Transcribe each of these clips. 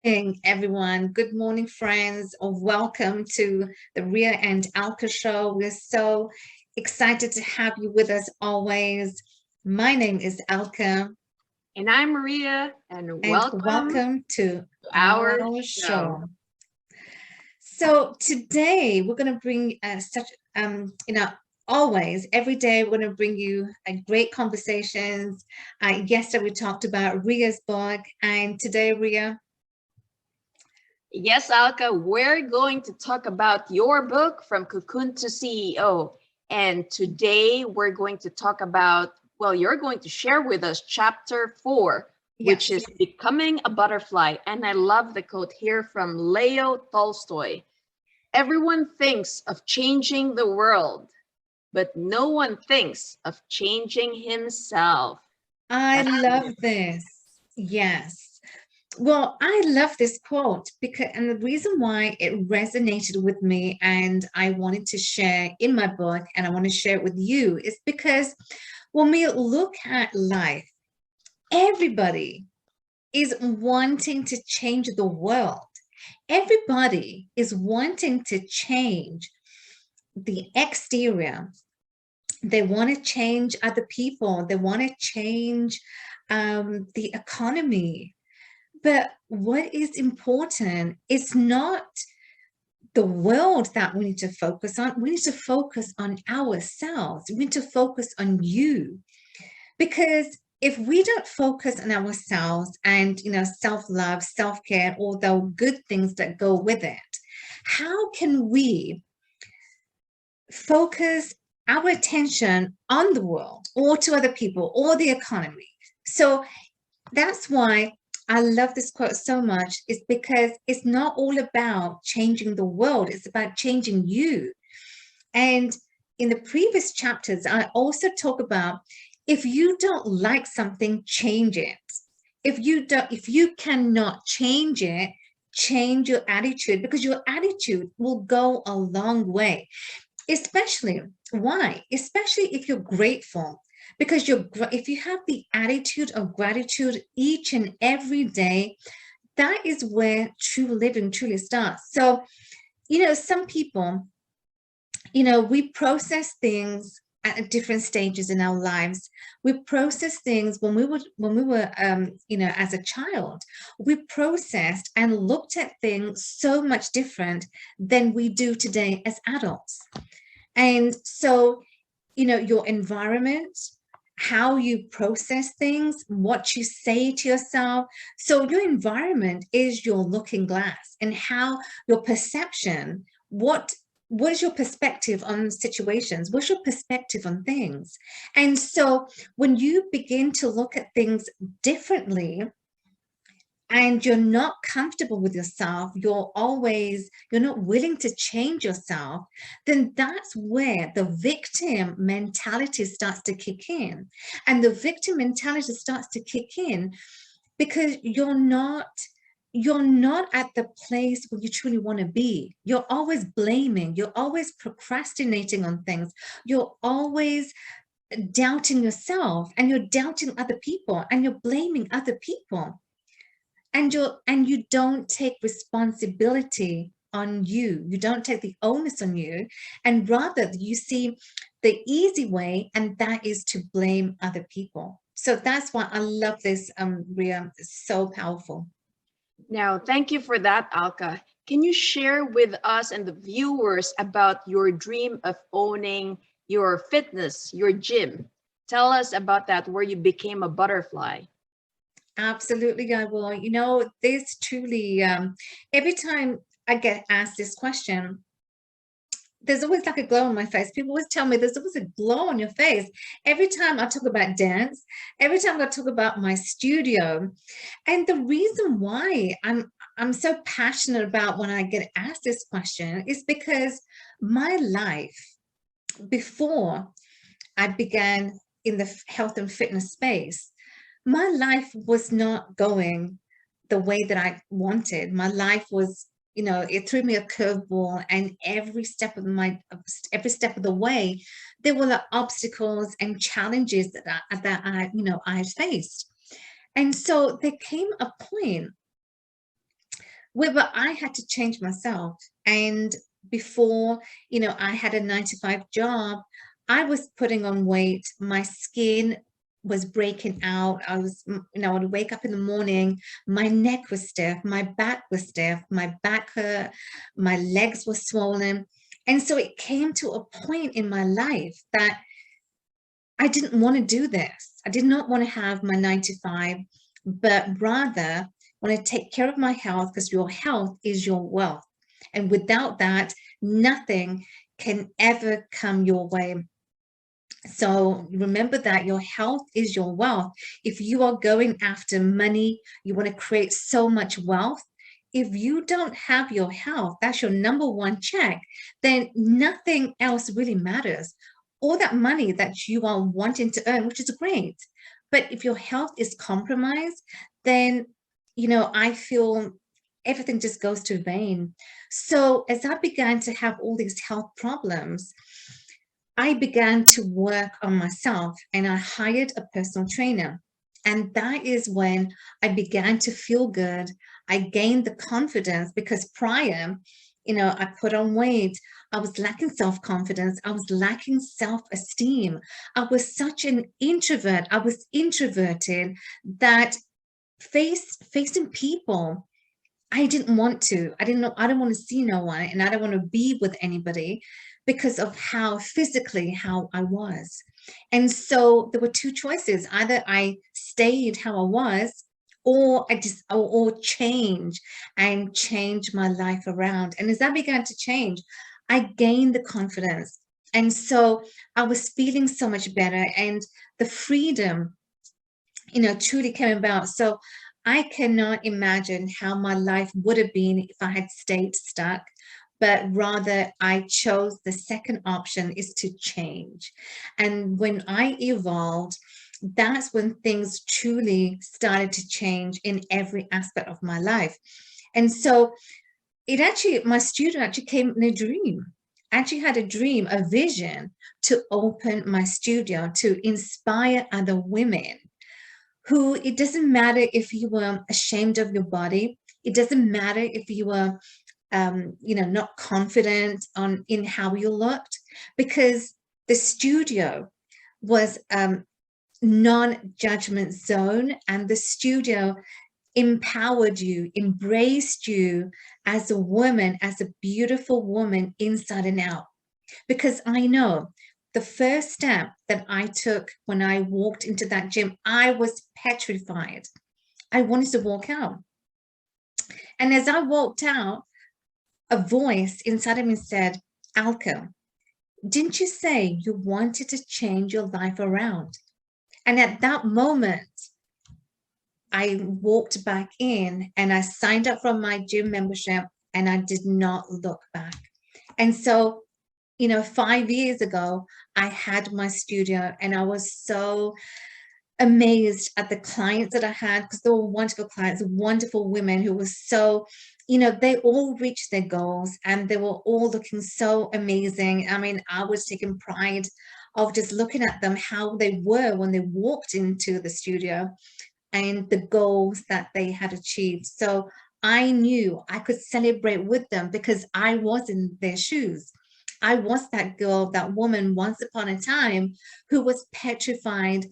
Morning, everyone. Good morning, friends, or welcome to the Rhea and Alka show. We're so excited to have you with us always. My name is Alka, And I'm Maria, and and welcome welcome to to our our show. show. So today we're going to bring such, always every day we're going to bring you great conversations. Yesterday we talked about Rhea's book, and today, Rhea. Yes, Alka, we're going to talk about your book, From Cocoon to CEO. And today we're going to talk about, well, you're going to share with us chapter 4, which Yes. is Becoming a Butterfly. And I love the quote here from Leo Tolstoy. Everyone thinks of changing the world, but no one thinks of changing himself. I That's love this. Yes. Well, I love this quote because, and the reason why it resonated with me and I wanted to share in my book and I want to share it with you is because when we look at life, everybody is wanting to change the world. Everybody is wanting to change the exterior. They want to change other people. They want to change the economy. But what is important is not the world that we need to focus on. We need to focus on ourselves. We need to focus on you. Because if we don't focus on ourselves and self-love, self-care, all the good things that go with it, how can we focus our attention on the world or to other people or the economy? So that's why I love this quote so much, is because it's not all about changing the world, it's about changing you. And in the previous chapters, I also talk about if you don't like something, change it. If you cannot change it, change your attitude, because your attitude will go a long way. Especially why? Especially if you're grateful, because if you have the attitude of gratitude each and every day, that is where true living truly starts. So, some people, we process things at different stages in our lives. We process things when we were as a child. We processed and looked at things so much different than we do today as adults. And so, your environment, how you process things, what you say to yourself. So your environment is your looking glass, and how your perception, what is your perspective on situations? What's your perspective on things? And so when you begin to look at things differently, and you're not comfortable with yourself, you're not willing to change yourself, then that's where the victim mentality starts to kick in. And the victim mentality starts to kick in because you're not at the place where you truly want to be. You're always blaming, you're always procrastinating on things, you're always doubting yourself, and you're doubting other people, and you're blaming other people, and you don't take responsibility on you. You don't take the onus on you, and rather you see the easy way, and that is to blame other people. So that's why I love this, Rhea. It's so powerful. Now, thank you for that, Alka. Can you share with us and the viewers about your dream of owning your fitness, your gym? Tell us about that, where you became a butterfly. Absolutely, I will. This truly, every time I get asked this question, there's always like a glow on my face. People always tell me there's always a glow on your face. Every time I talk about dance, every time I talk about my studio. And the reason why I'm so passionate about when I get asked this question is because my life before I began in the health and fitness space, my life was not going the way that I wanted. My life was, it threw me a curveball, and every step of the way, there were like obstacles and challenges that I faced. And so there came a point But I had to change myself. And before, I had a 9 to 5 job, I was putting on weight. My skin was breaking out. I would wake up in the morning, my neck was stiff, my back was stiff, my back hurt, my legs were swollen. And so it came to a point in my life that I didn't want to do this. I did not want to have my 9 to 5, but rather want to take care of my health, because your health is your wealth. And without that, nothing can ever come your way. So remember that your health is your wealth. If you are going after money, you want to create so much wealth. If you don't have your health, that's your number one check, then nothing else really matters. All that money that you are wanting to earn, which is great, but if your health is compromised, then, I feel everything just goes to vain. So as I began to have all these health problems, I began to work on myself and I hired a personal trainer. And that is when I began to feel good. I gained the confidence, because prior, I put on weight. I was lacking self-confidence. I was lacking self-esteem. I was such an introvert. I was introverted that facing people, I didn't want to. I didn't know. I don't want to see no one, and I don't want to be with anybody because of how physically how I was. And so there were two choices. Either I stayed how I was, or I just or change and change my life around. And as I began to change, I gained the confidence. And so I was feeling so much better, and the freedom, truly came about. So I cannot imagine how my life would have been if I had stayed stuck, but rather I chose the second option, is to change. And when I evolved, that's when things truly started to change in every aspect of my life. And so my studio actually came in a dream. I actually had a dream, a vision to open my studio to inspire other women who, it doesn't matter if you were ashamed of your body. It doesn't matter if you were, not confident in how you looked, because the studio was non-judgment zone, and the studio empowered you, embraced you as a woman, as a beautiful woman inside and out. Because I know the first step that I took when I walked into that gym, I was petrified. I wanted to walk out. And as I walked out, a voice inside of me said, Alka, didn't you say you wanted to change your life around? And at that moment, I walked back in and I signed up for my gym membership, and I did not look back. And so, 5 years ago, I had my studio, and I was so amazed at the clients that I had, because they were wonderful clients, wonderful women who were so, they all reached their goals and they were all looking so amazing. I mean, I was taking pride of just looking at them, how they were when they walked into the studio and the goals that they had achieved. So I knew I could celebrate with them because I was in their shoes. I was that girl, that woman once upon a time who was petrified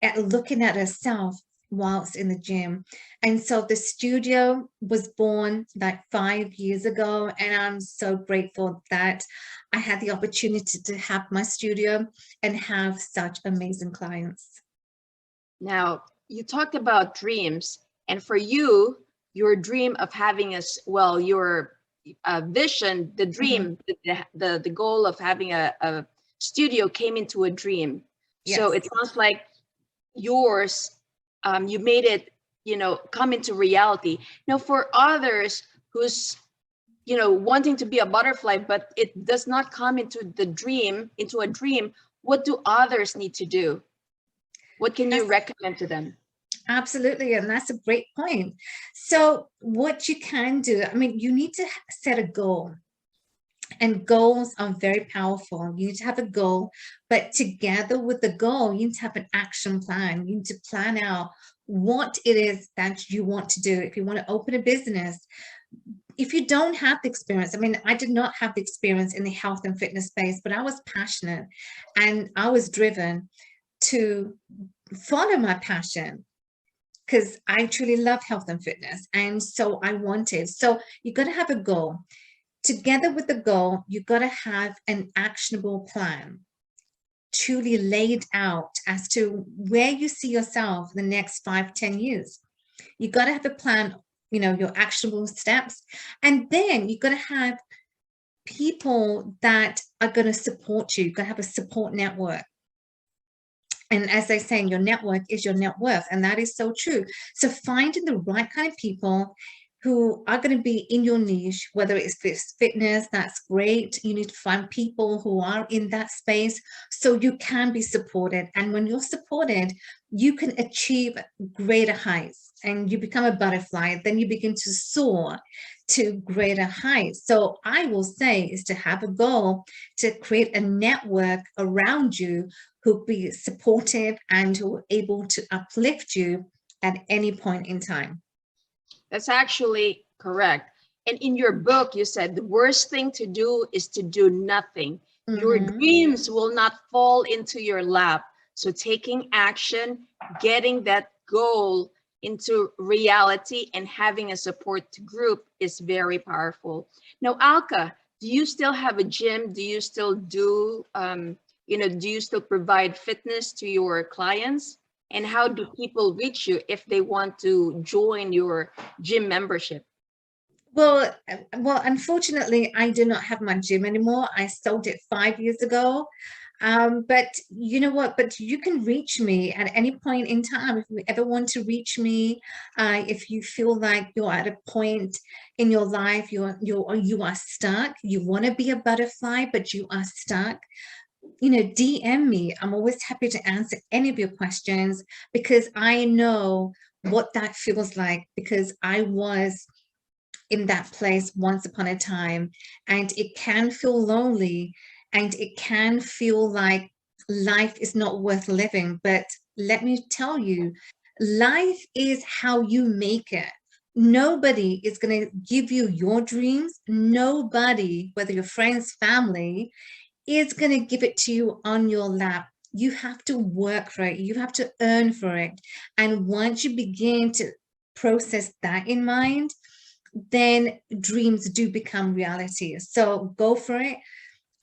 at looking at herself whilst in the gym. And so the studio was born like 5 years ago, and I'm so grateful that I had the opportunity to have my studio and have such amazing clients. Now, you talked about dreams, and for you, your dream of having your vision, the dream, the goal of having a studio came into a dream. Yes. So it sounds like yours, you made it, come into reality. Now, for others who's, wanting to be a butterfly, but it does not come into a dream, what do others need to do? What can you recommend to them? Absolutely, and that's a great point. So what you can do, I mean, you need to set a goal. And goals are very powerful. You need to have a goal, but together with the goal, you need to have an action plan. You need to plan out what it is that you want to do. If you want to open a business, if you don't have the experience, I mean, I did not have the experience in the health and fitness space, but I was passionate and I was driven to follow my passion because I truly love health and fitness. And so I wanted, so you got to have a goal. Together with the goal, you got to have an actionable plan truly laid out as to where you see yourself in the next 5-10 years. You got to have a plan, you know, your actionable steps, and then you got to have people that are going to support you. You got to have a support network. And as they say, your network is your net worth, and that is so true. So finding the right kind of people who are going to be in your niche, whether it's fitness, that's great. You need to find people who are in that space so you can be supported. And when you're supported, you can achieve greater heights and you become a butterfly. Then you begin to soar to greater heights. So I will say is to have a goal to create a network around you who be supportive and who are able to uplift you at any point in time. That's actually correct. And in your book, you said the worst thing to do is to do nothing. Your dreams will not fall into your lap. So taking action, getting that goal into reality and having a support group is very powerful. Now, Alka, do you still have a gym? Do you still do, do you still provide fitness to your clients? And how do people reach you if they want to join your gym membership? Well, unfortunately, I do not have my gym anymore. I sold it 5 years ago. But you know what? But you can reach me at any point in time. If you ever want to reach me, if you feel like you're at a point in your life, you are stuck, you want to be a butterfly, but you are stuck, you know, DM me. I'm always happy to answer any of your questions because I know what that feels like because I was in that place once upon a time, and it can feel lonely and it can feel like life is not worth living. But let me tell you, life is how you make it. Nobody is going to give you your dreams. Nobody, whether your friends, family, is going to give it to you on your lap. You have to work for it. You have to earn for it. And once you begin to process that in mind, then dreams do become reality. So go for it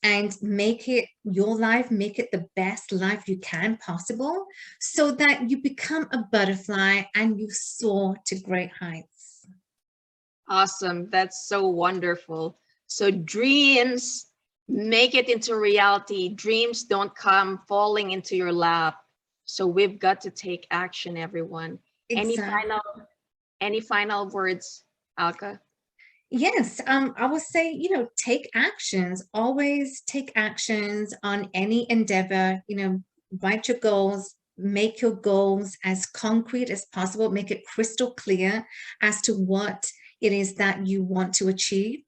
and make it your life, make it the best life you can possible so that you become a butterfly and you soar to great heights. Awesome. That's so wonderful. So dreams, make it into reality. Dreams don't come falling into your lap. So we've got to take action, everyone. Exactly. Any final words, Alka? Yes, I would say, you know, take actions, always take actions on any endeavor, you know, write your goals, make your goals as concrete as possible, make it crystal clear as to what it is that you want to achieve.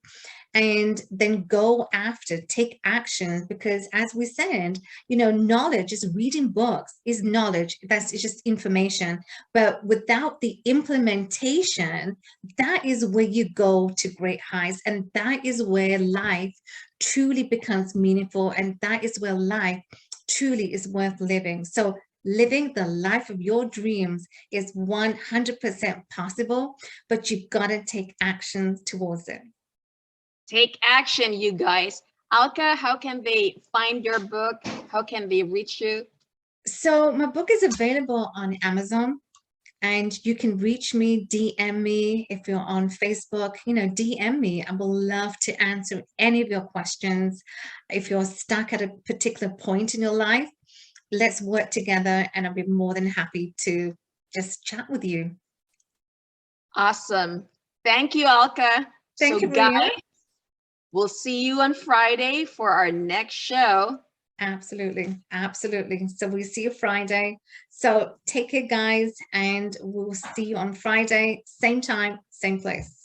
And then go after, take action, because as we said, you know, knowledge is reading books, is knowledge, it's just information. But without the implementation, that is where you go to great heights. And that is where life truly becomes meaningful. And that is where life truly is worth living. So living the life of your dreams is 100% possible, but you've got to take action towards it. Take action, you guys. Alka, how can they find your book? How can they reach you? So my book is available on Amazon, and you can reach me, DM me. If you're on Facebook, you know, DM me. I will love to answer any of your questions. If you're stuck at a particular point in your life, let's work together, and I'll be more than happy to just chat with you. Awesome. Thank you, Alka. Thank you, guys, Rhea. We'll see you on Friday for our next show. Absolutely. Absolutely. So we'll see you Friday. So take care, guys, and we'll see you on Friday, same time, same place.